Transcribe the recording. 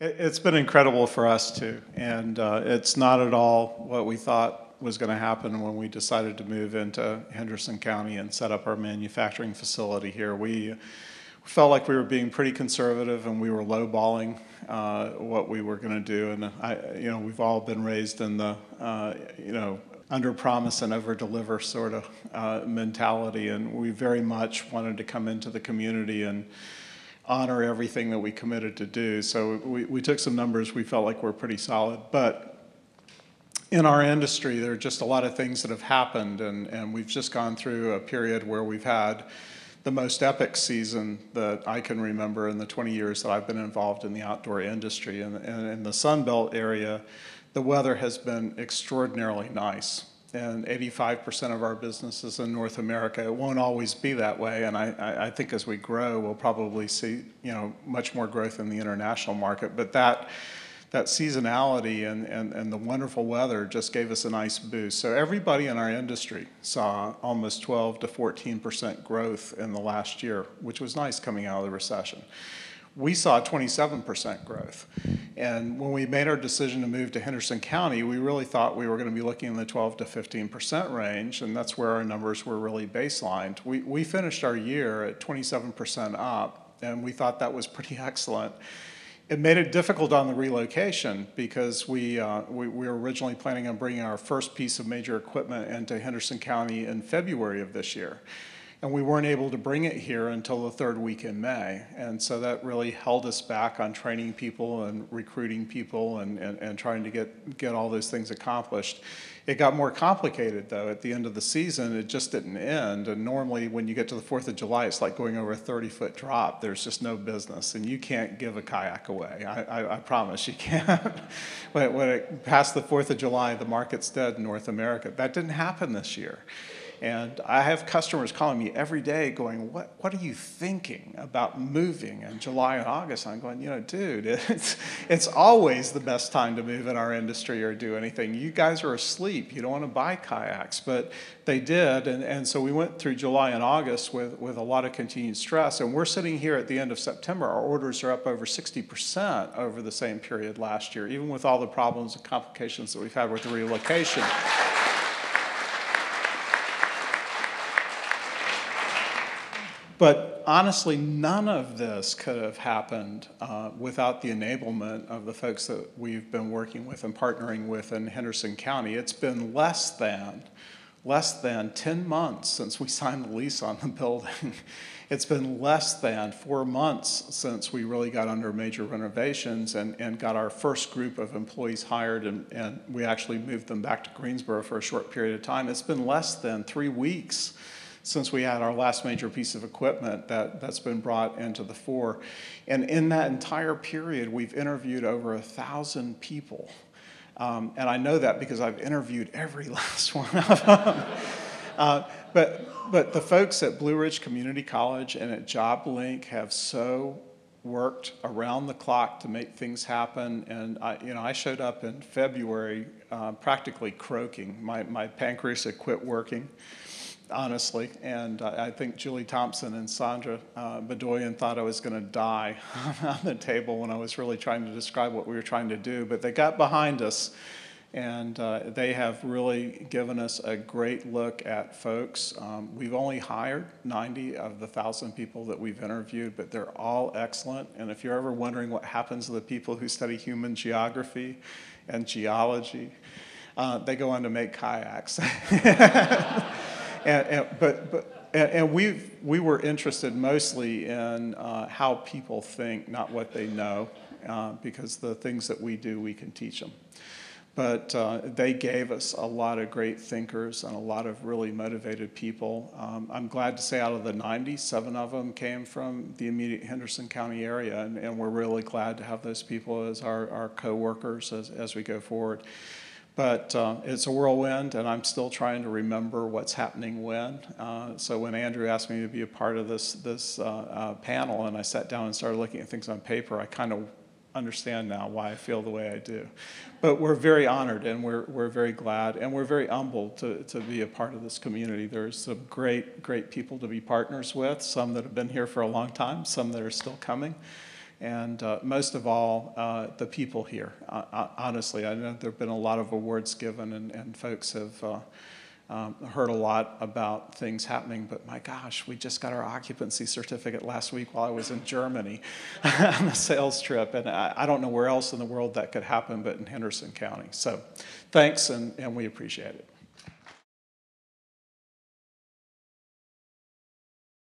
It's been incredible for us too, and it's not at all what we thought was going to happen when we decided to move into Henderson County and set up our manufacturing facility here. We felt like we were being pretty conservative and we were lowballing what we were going to do, and we've all been raised in the under promise and over deliver sort of mentality, and we very much wanted to come into the community and honor everything that we committed to do. So we took some numbers we felt like were pretty solid. But in our industry, there are just a lot of things that have happened, and we've just gone through a period where we've had the most epic season that I can remember in the 20 years that I've been involved in the outdoor industry. And in the Sun Belt area, the weather has been extraordinarily nice. And 85% of our business is in North America. It won't always be that way, and I think as we grow, we'll probably see much more growth in the international market. But that seasonality and the wonderful weather just gave us a nice boost. So everybody in our industry saw almost 12 to 14% growth in the last year, which was nice coming out of the recession. We saw 27% growth. And when we made our decision to move to Henderson County, we really thought we were going to be looking in the 12 to 15% range, and that's where our numbers were really baselined. We finished our year at 27% up, and we thought that was pretty excellent. It made it difficult on the relocation because we were originally planning on bringing our first piece of major equipment into Henderson County in February of this year. And we weren't able to bring it here until the third week in May. And so that really held us back on training people and recruiting people and trying to get all those things accomplished. It got more complicated, though, at the end of the season. It just didn't end. And normally when you get to the 4th of July, it's like going over a 30-foot drop. There's just no business. And you can't give a kayak away. I promise you can't. When it passed the 4th of July, the market's dead in North America. That didn't happen this year. And I have customers calling me every day going, what are you thinking about moving in July and August? I'm going, dude, it's always the best time to move in our industry or do anything. You guys are asleep. You don't want to buy kayaks. But they did, and so we went through July and August with a lot of continued stress. And we're sitting here at the end of September. Our orders are up over 60% over the same period last year, even with all the problems and complications that we've had with the relocation. But honestly, none of this could have happened without the enablement of the folks that we've been working with and partnering with in Henderson County. It's been less than 10 months since we signed the lease on the building. It's been less than 4 months since we really got under major renovations and got our first group of employees hired, and we actually moved them back to Greensboro for a short period of time. It's been less than 3 weeks since we had our last major piece of equipment that's been brought into the fore. And in that entire period, we've interviewed over 1,000 people. And I know that because I've interviewed every last one of them. But the folks at Blue Ridge Community College and at JobLink have so worked around the clock to make things happen. And I showed up in February practically croaking. My pancreas had quit working, honestly, and I think Julie Thompson and Sandra Bedoyan thought I was going to die on the table when I was really trying to describe what we were trying to do. But they got behind us, and they have really given us a great look at folks. We've only hired 90 of the 1,000 people that we've interviewed, but they're all excellent. And if you're ever wondering what happens to the people who study human geography and geology, they go on to make kayaks. And we were interested mostly in how people think, not what they know, because the things that we do, we can teach them. But they gave us a lot of great thinkers and a lot of really motivated people. I'm glad to say out of the 90, 7 of them came from the immediate Henderson County area, and we're really glad to have those people as our co-workers as we go forward. But it's a whirlwind, and I'm still trying to remember what's happening when. So when Andrew asked me to be a part of this panel, and I sat down and started looking at things on paper, I kind of understand now why I feel the way I do. But we're very honored, and we're very glad, and we're very humbled to be a part of this community. There's some great people to be partners with, some that have been here for a long time, some that are still coming. and most of all, the people here. Honestly, I know there have been a lot of awards given, and folks have heard a lot about things happening, but my gosh, we just got our occupancy certificate last week while I was in Germany on a sales trip, and I don't know where else in the world that could happen but in Henderson County. So thanks, and we appreciate it.